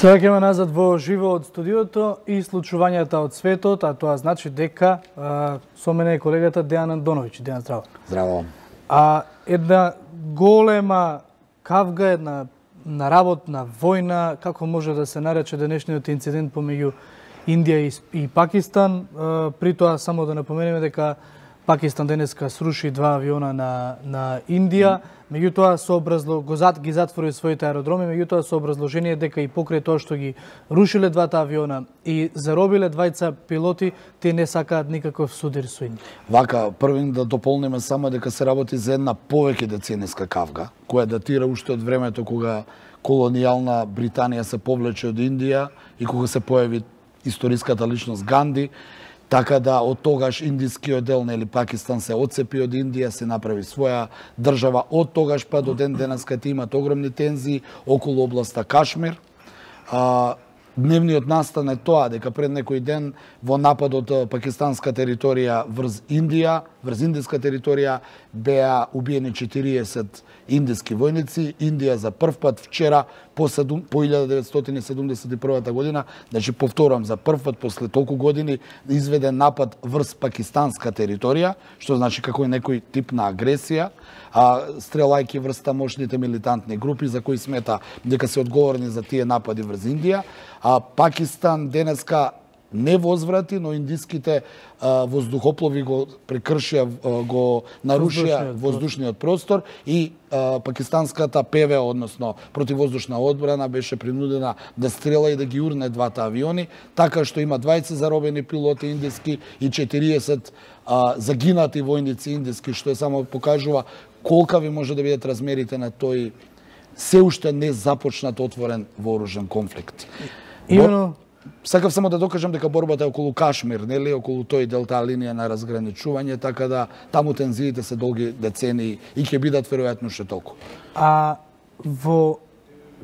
Се враќаме назад во живо од студиото и случувањата од светот, а тоа значи дека со мене е колегата Дејан Андоновиќ. Дејан, здраво. Здраво. Една голема кавга, една наработна војна, како може да се нарече денешниот инцидент помеѓу Индија и Пакистан. При тоа само да напоменеме дека Пакистан денеска сруши 2 авиона на Индија, меѓутоа ги затвори своите аеродроми, меѓутоа со образложение дека и покрај тоа што ги рушиле двата авиона и заробиле двајца пилоти, те не сакаат никаков судир со Индија. Вака, првин да дополниме само дека се работи за една повеќе децениска кавга, која датира уште од времето кога колонијална Британија се повлече од Индија и кога се појави историската личност Ганди. Така да од тогаш индискиот дел, нели Пакистан се отцепи од Индија, се направи своја држава. Од тогаш па до ден денеска имат огромни тензии околу областа Кашмир. Дневниот настан е тоа дека пред некој ден во нападот пакистанска територија врз Индија, врз индиска територија беа убиени 40 индиски војници. Индија за прв пат вчера по 1971 година, значи повторам, за прв пат после толку години изведе напад врз пакистанска територија, што значи како некој тип на агресија, стрелајки врз тамошните милитантни групи за кои смета дека се одговорни за тие напади врз Индија. Пакистан денеска не возврати, но индиските воздухоплови го прекршија, го нарушија воздушниот простор и пакистанската ПВ, односно противвоздушна одбрана, беше принудена да стрела и да ги урне двата авиони, така што има 20 заробени пилоти индиски и 40 загинати војници индиски, што само покажува колкави може да бидат размерите на тој се уште не започнат отворен вооружен конфликт. Сакав само да докажам дека борбата е околу Кашмир, нели, околу тој дел, таа линија на разграничување, така да таму тензиите се долги децении и ќе бидат веројатно уште толку. Во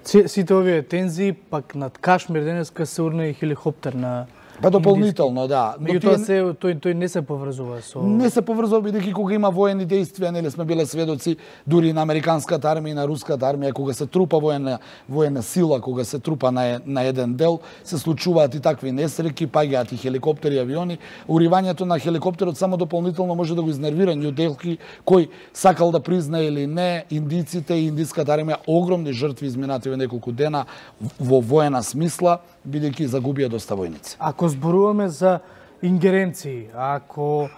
сите овие тензии, пак над Кашмир денеска се урна и хеликоптер на Па дополнително, да. Меѓутоа тој не се поврзува со... Не се поврзува, бидејќи кога има воени действија, нели сме биле сведоци дури на американската армија и на руската армија, кога се трупа воена сила, кога се трупа на еден дел, се случуваат и такви несреќи, паѓаат и хеликоптери и авиони. Уривањето на хеликоптерот само дополнително може да го изнервира Њу Делхи, кој сакал да признае или не, индиците и индиската армија огромни жртви изминативе неколку дена во воена смисла, бидејќи загубија доста војници. Ако зборуваме за ингеренции, ако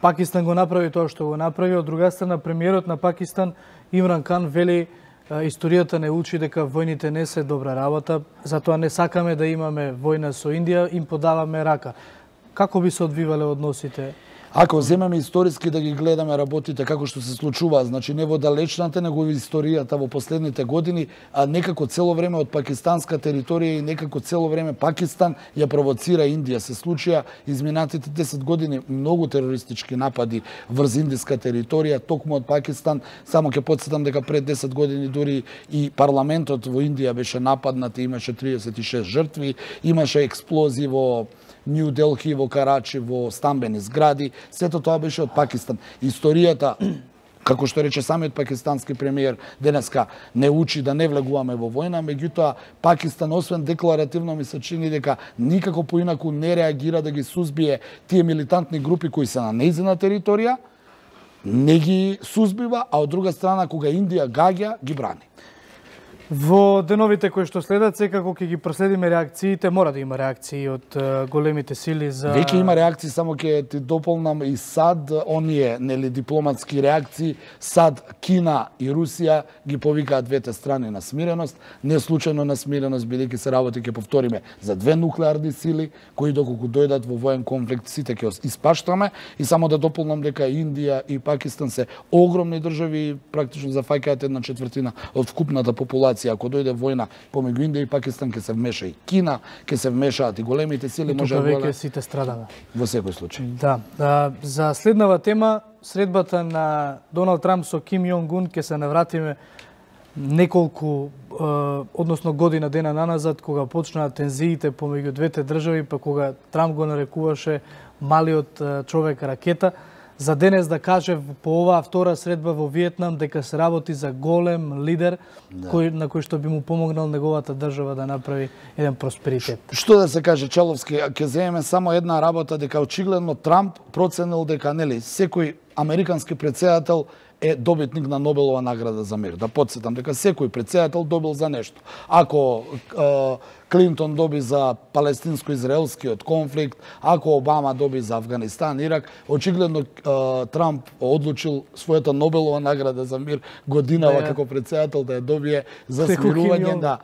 Пакистан го направи тоа што го направи, од друга страна премиерот на Пакистан Имран Кан вели историјата не учи дека војните не се добра работа, затоа не сакаме да имаме војна со Индија, им подаваме рака. Како би се одвивале односите? Ако земеме историски да ги гледаме работите како што се случува, значи не во далечната, него во историјата во последните години, некако цело време од пакистанска територија и некако цело време Пакистан ја провоцира Индија. Се случија изминатите 10 години многу терористички напади врз индиска територија, токму од Пакистан. Само ќе потсетам дека пред 10 години дури и парламентот во Индија беше нападнат и имаше 36 жртви, имаше експлозии во Њу Делхи, во Карачи, во стамбени згради, сето тоа беше од Пакистан. Историјата, како што рече самиот пакистански премиер, денеска не учи да не влегуваме во војна, меѓутоа Пакистан, освен декларативно, ми се чини дека никако поинаку не реагира да ги сузбие тие милитантни групи кои се на нејзина територија, не ги сузбива, а од друга страна, кога Индија гаѓа, ги брани. Во деновите кои што следат, секако ќе ги проследиме реакциите, мора да има реакции од големите сили за... Веќе има реакции, само ќе ти дополнам и САД, оние, нели, дипломатски реакции, САД, Кина и Русија ги повикаат двете страни на смиреност, не случајно на смиреност, бидејќи се работи, ќе повториме, за две нуклеарни сили, кои доколку дојдат во воен конфликт, сите ќе испаштаме, и само да дополнам дека Индија и Пакистан се огромни држави, практично зафаќаат 1/4 од вкупната популација. Ако дојде војна помеѓу Индија и Пакистан, ќе се вмеша и Кина, ќе се вмешаат и големите сили, може да веќе сите страдаме. Во секој случај. Да. За следнава тема, средбата на Доналд Трамп со Ким Јонг Ун, ќе се навратиме неколку, односно година дена наназад, кога почнаа тензиите помеѓу двете држави, па кога Трамп го нарекуваше малиот човек ракета. за денес да кажев по оваа втора средба во Виетнам дека се работи за голем лидер на кој што би му помогнал неговата држава да направи еден просперитет. Што да се каже, Чаловски, ќе земеме само една работа дека очигледно Трамп проценил дека нели секој американски претседател е добитник на Нобелова награда за мир. Да подсетам дека секој претседател добил за нешто. Ако Клинтон доби за палестинско-израелскиот конфликт, ако Обама доби за Афганистан, Ирак, очигледно Трамп одлучил својата Нобелова награда за мир годинава како претседател да ја добие за смирување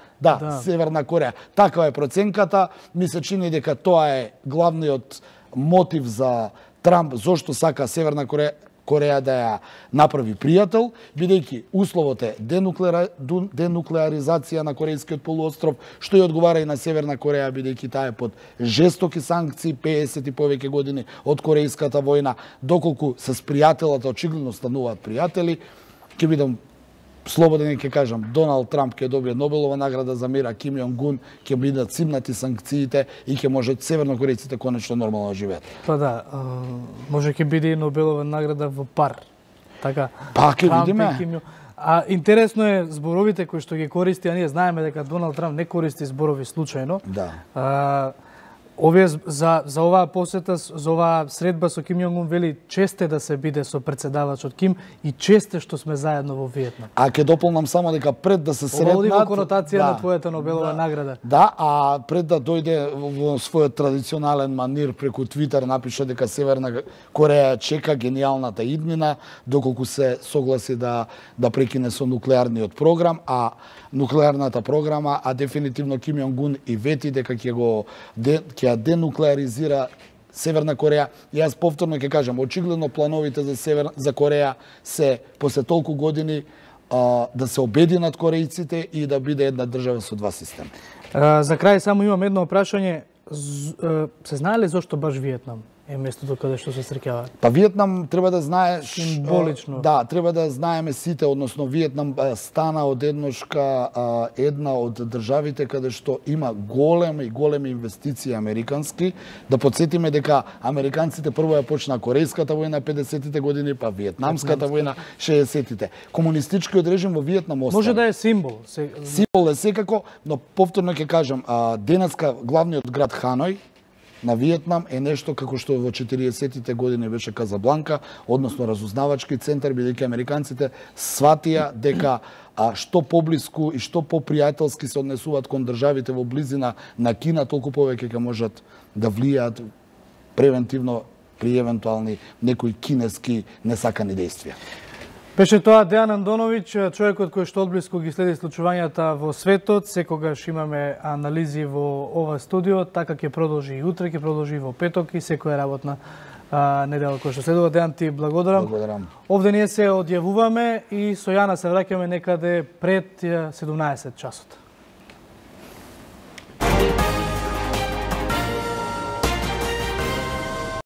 Северна Кореја. Таква е проценката. Ми се чини дека тоа е главниот мотив за Трамп зошто сака Северна Кореја да ја направи пријател, бидејќи условот е денуклеаризација на Корејскиот полуостров, што и одговара и на Северна Кореја, бидејќи таа е под жестоки санкции 50 и повеќе години од Корејската војна, доколку се спријателата очигледно стануваат пријатели. Ќе бидам слободен и ќе кажам, Доналд Трамп ќе добие Нобелова награда за мир, а Ким Јонг Ун ќе бидат симнати санкциите и ќе можат севернокорејците конечно нормално да живеат. Па да, може ќе биде и Нобелова награда во пар. Така. Па ќе видиме. А интересно е зборовите кои што ги користи, а ние знаеме дека Доналд Трамп не користи зборови случајно. Да. Овие за оваа посета, за оваа средба со Ким Јонг Ун вели честе да се биде со претседавачот Ким и честе што сме заедно во Виетнам. А ќе дополнам само дека пред да се сретнат... Ова во конотација на твојата Нобелова награда. Да, а пред да дојде во својот традиционален манир преку Твитер напиша дека Северна Кореја чека гениалната иднина, доколку се согласи да прекине со нуклеарниот програм, а нуклеарната програма, а дефинитивно Ким Јонг Ун и вети дека ќе ја денуклеаризира Северна Кореја. И јас повторно ќе кажам, очигледно плановите за Кореја се после толку години да се обединат корејците и да биде една држава со два системи. За крај само имам едно прашање. Се знае ли зошто баш Виетнам е местото каде што се среќаваат? Па Виетнам треба да знае символично. Да, треба да знаеме сите, односно Виетнам стана одедношка една од државите каде што има големи инвестиции американски. Да подсетиме дека американците прво ја почна Корејската војна 50-тите години, па Виетнамската војна 60-тите. Комунистичкиот режим во Виетнам остана. Може да е символ. Символ е секако, но повторно ќе кажам, денеска главниот град Ханој на Виетнам е нешто како што во 40-тите години беше Казабланка, односно разузнавачки центар, бидејќи американците сватија дека што поблиску и што попријателски се однесуваат кон државите во близина на Кина, толку повеќе ќе можат да влијаат превентивно при евентуални некои кинески несакани дејствија. Беше тоа Дејан Андоновиќ, човекот кој што одблиску ги следи случувањата во светот. Секогаш имаме анализи во ова студио, така ќе продолжи и утре, ќе продолжи и во петок и секоја работна недела која што следува. Дејан, ти благодарам. Благодарам. Овде ние се одјавуваме и со Јана се враќаме некаде пред 17 часот.